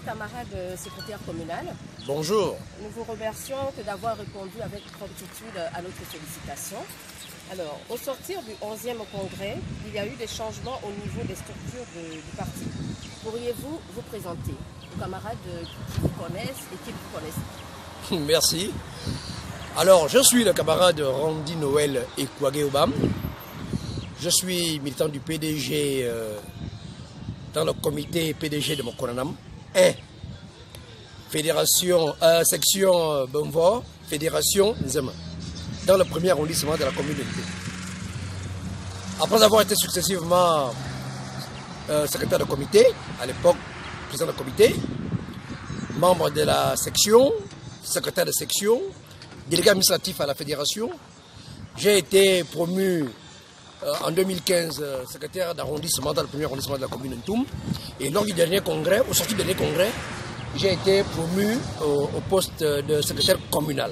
Camarade secrétaire communal. Bonjour. Nous vous remercions d'avoir répondu avec promptitude à notre sollicitation. Alors, au sortir du 11e congrès, il y a eu des changements au niveau des structures du parti. Pourriez-vous vous présenter aux camarades qui vous connaissent et qui vous connaissent? Merci. Alors, je suis le camarade Randy Noël Ekwage Obam. Je suis militant du PDG dans le comité PDG de Mokonanam. Et fédération, section Bonvo, fédération Nzema, dans le premier arrondissement de la commune de Ntou. Après avoir été successivement secrétaire de comité, à l'époque président de comité, membre de la section, secrétaire de section, délégué administratif à la fédération, j'ai été promu en 2015 secrétaire d'arrondissement dans le premier arrondissement de la commune de Ntoum. Et lors du dernier congrès, au sorti du dernier congrès, j'ai été promu au poste de secrétaire communal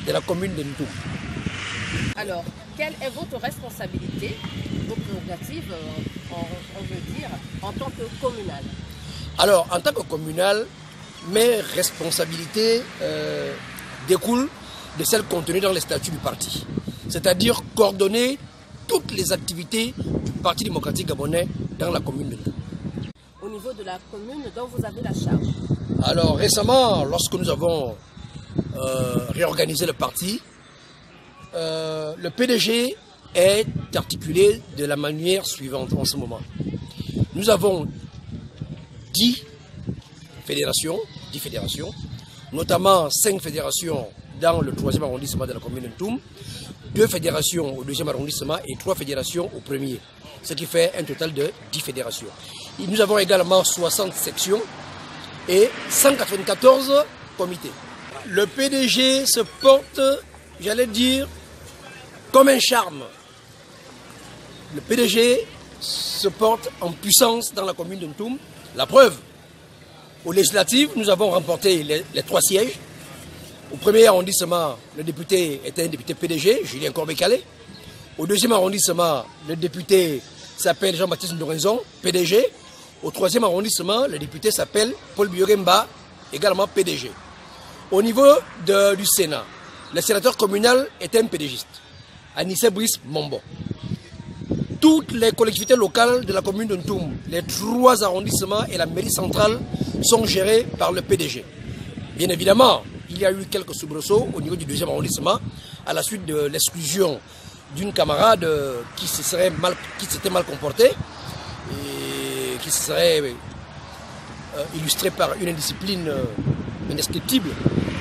de la commune de Ntoum. Alors, quelle est votre responsabilité, vos prérogatives, on veut dire, en tant que communal? Alors, en tant que communal, mes responsabilités découlent de celles contenues dans les statuts du parti. C'est-à-dire coordonner toutes les activités du Parti démocratique gabonais dans la commune de Ntoum. Au niveau de la commune dont vous avez la charge? Alors récemment, lorsque nous avons réorganisé le parti, le PDG est articulé de la manière suivante en ce moment. Nous avons 10 fédérations, notamment 5 fédérations dans le 3e arrondissement de la commune de Ntoum, 2 fédérations au 2e arrondissement et 3 fédérations au 1er, ce qui fait un total de 10 fédérations. Et nous avons également 60 sections et 194 comités. Le PDG se porte, j'allais dire, comme un charme. Le PDG se porte en puissance dans la commune de Ntoum. La preuve, aux législatives, nous avons remporté les 3 sièges. Au 1er arrondissement, le député était un député PDG, Julien Corbet-Calais. Au 2e arrondissement, le député s'appelle Jean-Baptiste Ndorenzon, PDG. Au 3e arrondissement, le député s'appelle Paul Bioremba, également PDG. Au niveau du Sénat, le sénateur communal est un PDGiste, Anissé Brice Mombo. Toutes les collectivités locales de la commune de Ntoum, les 3 arrondissements et la mairie centrale sont gérées par le PDG. Bien évidemment, il y a eu quelques soubresauts au niveau du 2e arrondissement à la suite de l'exclusion d'une camarade qui s'était mal comportée et qui se serait illustrée par une indiscipline indescriptible.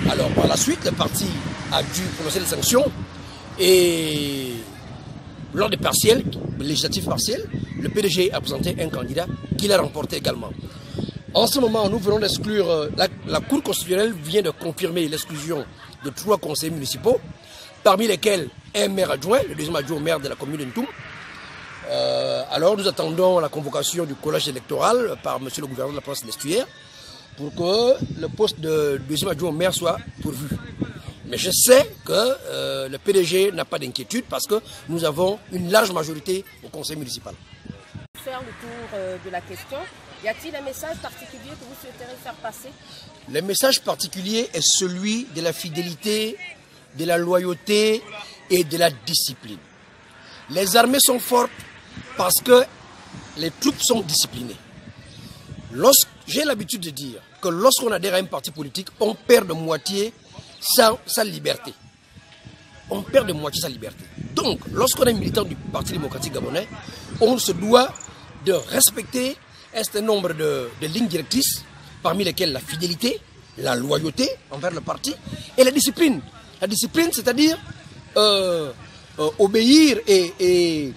Alors par la suite, le parti a dû prononcer des sanctions et lors des partiels, législatifs partiels, le PDG a présenté un candidat qu'il a remporté également. En ce moment, nous venons d'exclure, la Cour constitutionnelle vient de confirmer l'exclusion de 3 conseillers municipaux, parmi lesquels un maire adjoint, le 2e adjoint au maire de la commune de Ntoum. Alors nous attendons la convocation du collège électoral par monsieur le gouverneur de la province de l'Estuaire pour que le poste de 2e adjoint au maire soit pourvu. Mais je sais que le PDG n'a pas d'inquiétude parce que nous avons une large majorité au conseil municipal. Faire le tour de la question, y a-t-il un message particulier que vous souhaiteriez faire passer? Le message particulier est celui de la fidélité, de la loyauté et de la discipline. Les armées sont fortes parce que les troupes sont disciplinées. J'ai l'habitude de dire que lorsqu'on adhère à un parti politique, on perd de moitié sa liberté. On perd de moitié sa liberté. Donc, lorsqu'on est militant du Parti démocratique gabonais, on se doit de respecter un certain nombre de lignes directrices, parmi lesquelles la fidélité, la loyauté envers le parti et la discipline. La discipline, c'est-à-dire obéir et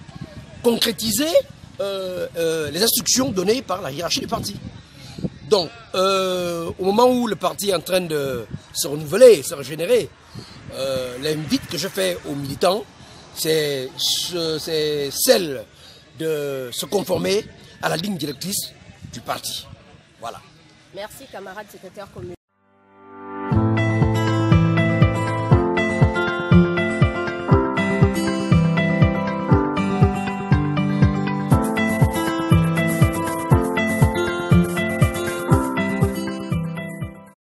concrétiser les instructions données par la hiérarchie du parti. Donc, au moment où le parti est en train de se renouveler, se régénérer, l'invite que je fais aux militants, c'est celle de se conformer à la ligne directrice du parti. Voilà. Merci, camarade secrétaire communal.